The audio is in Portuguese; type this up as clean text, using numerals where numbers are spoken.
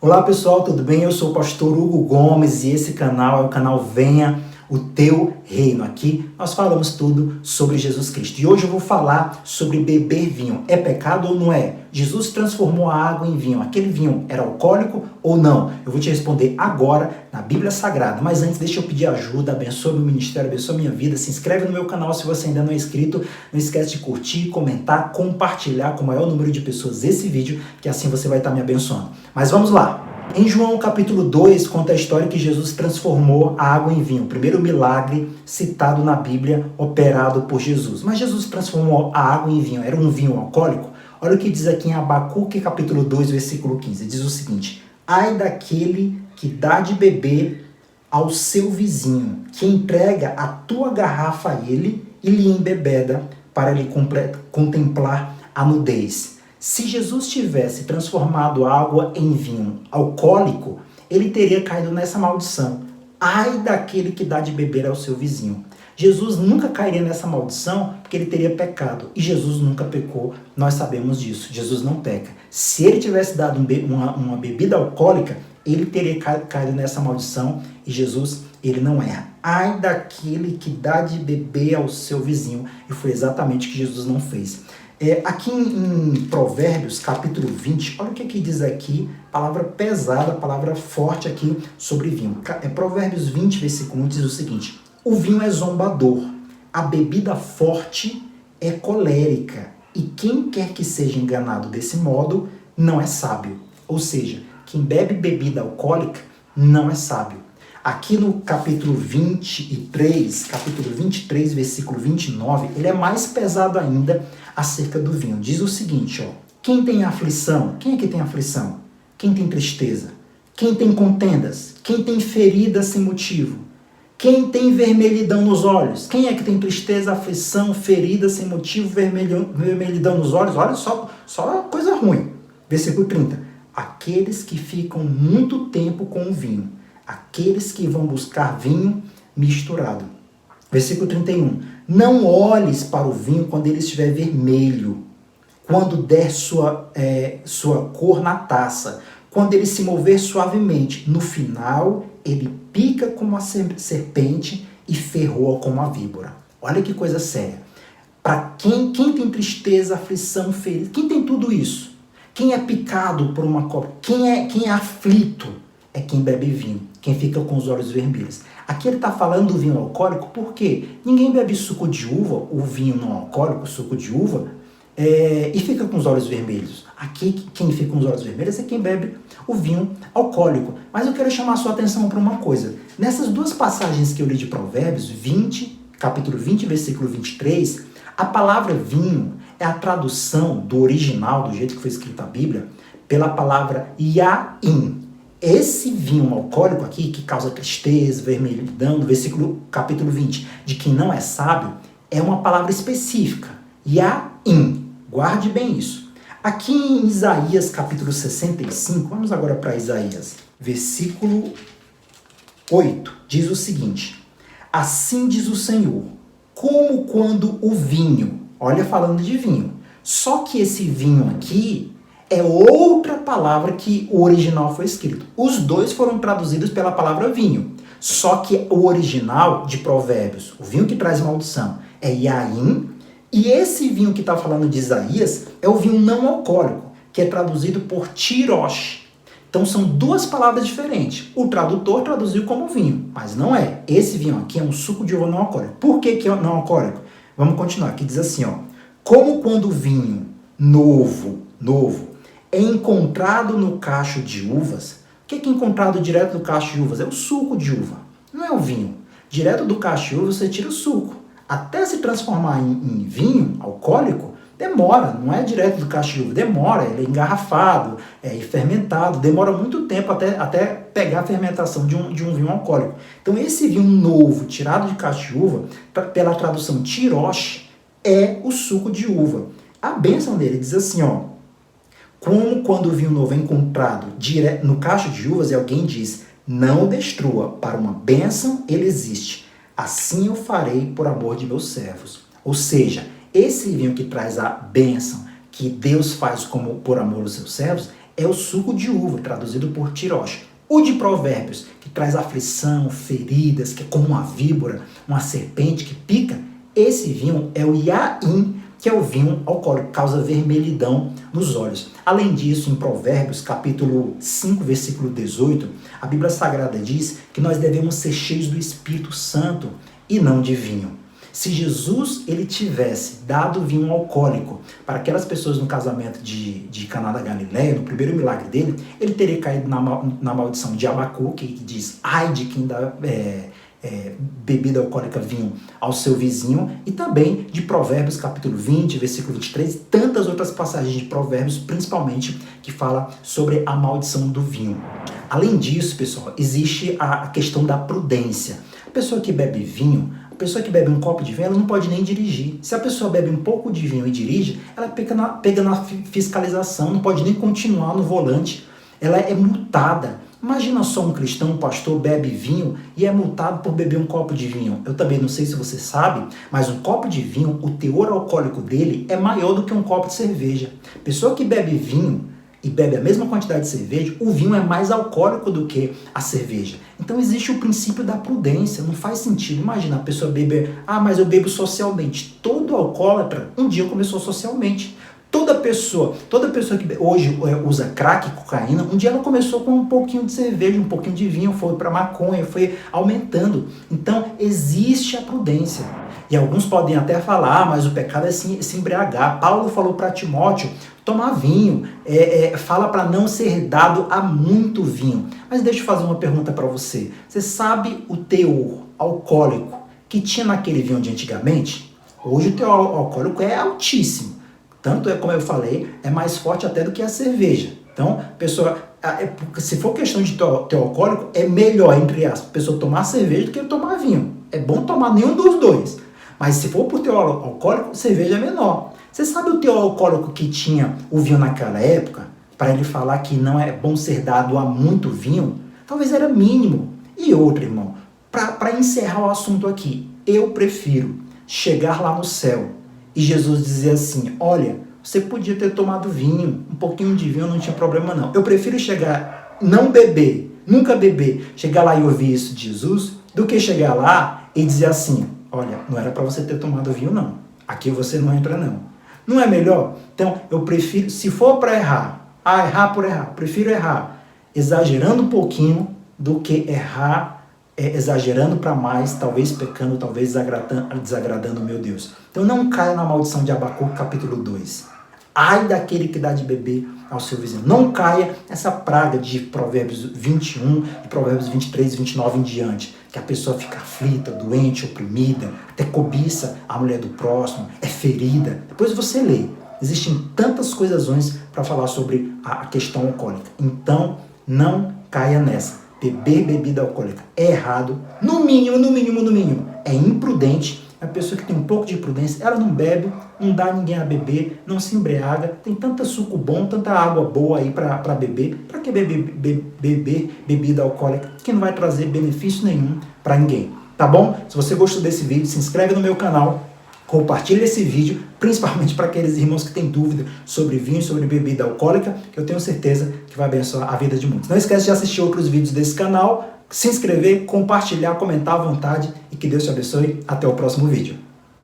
Olá pessoal, tudo bem? Eu sou o pastor Hugo Gomes e esse canal é o canal Venha o Teu Reino. Aqui nós falamos tudo sobre Jesus Cristo. E hoje eu vou falar sobre beber vinho. É pecado ou não é? Jesus transformou a água em vinho. Aquele vinho era alcoólico ou não? Eu vou te responder agora na Bíblia Sagrada. Mas antes, deixa eu pedir ajuda, abençoe meu ministério, abençoe minha vida. Se inscreve no meu canal se você ainda não é inscrito. Não esquece de curtir, comentar, compartilhar com o maior número de pessoas esse vídeo, que assim você vai estar me abençoando. Mas vamos lá. Em João capítulo 2, conta a história que Jesus transformou a água em vinho. O primeiro milagre citado na Bíblia, operado por Jesus. Mas Jesus transformou a água em vinho. Era um vinho alcoólico? Olha o que diz aqui em Abacuque capítulo 2, versículo 15. Diz o seguinte: ai daquele que dá de beber ao seu vizinho, que entrega a tua garrafa a ele e lhe embebeda para lhe contemplar a nudez. Se Jesus tivesse transformado a água em vinho alcoólico, ele teria caído nessa maldição. Ai daquele que dá de beber ao seu vizinho. Jesus nunca cairia nessa maldição porque ele teria pecado. E Jesus nunca pecou, nós sabemos disso. Jesus não peca. Se ele tivesse dado uma bebida alcoólica, ele teria caído nessa maldição e Jesus, ele não erra. Ai daquele que dá de beber ao seu vizinho. E foi exatamente o que Jesus não fez. Aqui em Provérbios, capítulo 20, olha o que diz aqui, palavra pesada, palavra forte aqui sobre vinho. Provérbios 20, versículo 1 diz o seguinte: o vinho é zombador, a bebida forte é colérica, e quem quer que seja enganado desse modo não é sábio. Ou seja, quem bebe bebida alcoólica não é sábio. Aqui no capítulo 23, versículo 29, ele é mais pesado ainda acerca do vinho. Diz o seguinte, ó: quem tem aflição? Quem é que tem aflição? Quem tem tristeza? Quem tem contendas? Quem tem feridas sem motivo? Quem tem vermelhidão nos olhos? Quem é que tem tristeza, aflição, ferida sem motivo, vermelhidão nos olhos? Olha só coisa ruim. Versículo 30. Aqueles que ficam muito tempo com o vinho. Aqueles que vão buscar vinho misturado. Versículo 31. Não olhes para o vinho quando ele estiver vermelho, quando der sua cor na taça, quando ele se mover suavemente. No final, ele pica como a serpente e ferroa como a víbora. Olha que coisa séria. Para quem tem tristeza, aflição, ferida, quem tem tudo isso? Quem é picado por uma cobra? Quem é aflito? É quem bebe vinho, quem fica com os olhos vermelhos. Aqui ele está falando do vinho alcoólico porque ninguém bebe suco de uva, o vinho não alcoólico, suco de uva, e fica com os olhos vermelhos. Aqui quem fica com os olhos vermelhos é quem bebe o vinho alcoólico. Mas eu quero chamar a sua atenção para uma coisa. Nessas duas passagens que eu li de Provérbios, capítulo 20, versículo 23, a palavra vinho é a tradução do original, do jeito que foi escrita a Bíblia, pela palavra yain. Esse vinho alcoólico aqui, que causa tristeza, vermelhidão, no capítulo 20, de quem não é sábio, é uma palavra específica. Yain. Guarde bem isso. Aqui em Isaías, capítulo 65, vamos agora para Isaías, versículo 8, diz o seguinte: assim diz o Senhor, como quando o vinho, olha falando de vinho, só que esse vinho aqui é outra palavra que o original foi escrito. Os dois foram traduzidos pela palavra vinho. Só que o original de Provérbios, o vinho que traz maldição, é Yain. E esse vinho que está falando de Isaías é o vinho não alcoólico, que é traduzido por Tirosh. Então são duas palavras diferentes. O tradutor traduziu como vinho, mas não é. Esse vinho aqui é um suco de uva não alcoólico. Por que é não alcoólico? Vamos continuar. Aqui diz assim, ó: como quando o vinho novo é encontrado no cacho de uvas. O que é encontrado direto do cacho de uvas? É o suco de uva, não é o vinho. Direto do cacho de uva você tira o suco. Até se transformar em vinho alcoólico, demora, não é direto do cacho de uva, demora, ele é engarrafado, é fermentado, demora muito tempo até pegar a fermentação de um vinho alcoólico. Então esse vinho novo, tirado de cacho de uva, pela tradução Tirosh, é o suco de uva. A bênção dele diz assim, ó: como quando o vinho novo é encontrado no cacho de uvas e alguém diz, não o destrua, para uma bênção ele existe. Assim eu farei por amor de meus servos. Ou seja, esse vinho que traz a bênção, que Deus faz como por amor aos seus servos, é o suco de uva, traduzido por tirosh. O de Provérbios, que traz aflição, feridas, que é como uma víbora, uma serpente que pica, esse vinho é o Yain, que é o vinho alcoólico, causa vermelhidão nos olhos. Além disso, em Provérbios, capítulo 5, versículo 18, a Bíblia Sagrada diz que nós devemos ser cheios do Espírito Santo e não de vinho. Se Jesus ele tivesse dado vinho alcoólico para aquelas pessoas no casamento de Caná da Galileia, no primeiro milagre dele, ele teria caído na maldição de Abacuque, que diz, ai de quem dá bebida alcoólica, vinho, ao seu vizinho, e também de Provérbios, capítulo 20, versículo 23, e tantas outras passagens de Provérbios, principalmente, que fala sobre a maldição do vinho. Além disso, pessoal, existe a questão da prudência. A pessoa que bebe vinho, a pessoa que bebe um copo de vinho, ela não pode nem dirigir. Se a pessoa bebe um pouco de vinho e dirige, ela pega na fiscalização, não pode nem continuar no volante, ela é multada. Imagina só um cristão, um pastor, bebe vinho e é multado por beber um copo de vinho. Eu também não sei se você sabe, mas um copo de vinho, o teor alcoólico dele é maior do que um copo de cerveja. Pessoa que bebe vinho e bebe a mesma quantidade de cerveja, o vinho é mais alcoólico do que a cerveja. Então existe o princípio da prudência, não faz sentido. Imagina a pessoa beber, mas eu bebo socialmente. Todo alcoólatra um dia começou socialmente. Toda pessoa que hoje usa crack, cocaína, um dia ela começou com um pouquinho de cerveja, um pouquinho de vinho, foi para maconha, foi aumentando. Então, existe a prudência. E alguns podem até falar, mas o pecado é se embriagar. Paulo falou para Timóteo tomar vinho, fala para não ser dado a muito vinho. Mas deixa eu fazer uma pergunta para você. Você sabe o teor alcoólico que tinha naquele vinho de antigamente? Hoje o teor alcoólico é altíssimo. Tanto como eu falei, é mais forte até do que a cerveja. Então, pessoa, se for questão de teor alcoólico, é melhor, entre aspas, a pessoa tomar cerveja do que tomar vinho. É bom tomar nenhum dos dois. Mas se for por teor alcoólico, cerveja é menor. Você sabe o teor alcoólico que tinha o vinho naquela época? Para ele falar que não é bom ser dado a muito vinho? Talvez era mínimo. E outro, irmão, para encerrar o assunto aqui, eu prefiro chegar lá no céu e Jesus dizer assim, olha, você podia ter tomado vinho, um pouquinho de vinho não tinha problema não. Eu prefiro chegar, não beber, nunca beber, chegar lá e ouvir isso de Jesus, do que chegar lá e dizer assim, olha, não era para você ter tomado vinho não, aqui você não entra não. Não é melhor? Então, eu prefiro, se for para errar, errar por errar, prefiro errar exagerando um pouquinho do que errar exagerando para mais, talvez pecando, talvez desagradando o meu Deus. Então não caia na maldição de Abacuque, capítulo 2. Ai daquele que dá de beber ao seu vizinho. Não caia nessa praga de Provérbios 21, de Provérbios 23, 29 em diante, que a pessoa fica aflita, doente, oprimida, até cobiça a mulher do próximo, é ferida. Depois você lê. Existem tantas coisas ruins para falar sobre a questão alcoólica. Então não caia nessa. Beber bebida alcoólica é errado, no mínimo, é imprudente. A pessoa que tem um pouco de prudência, ela não bebe, não dá ninguém a beber, não se embriaga, tem tanta suco bom, tanta água boa aí para beber. Para que beber bebida alcoólica que não vai trazer benefício nenhum para ninguém, tá bom? Se você gostou desse vídeo, se inscreve no meu canal, compartilhe esse vídeo, principalmente para aqueles irmãos que têm dúvida sobre vinho, sobre bebida alcoólica, que eu tenho certeza que vai abençoar a vida de muitos. Não esquece de assistir outros vídeos desse canal, se inscrever, compartilhar, comentar à vontade e que Deus te abençoe. Até o próximo vídeo.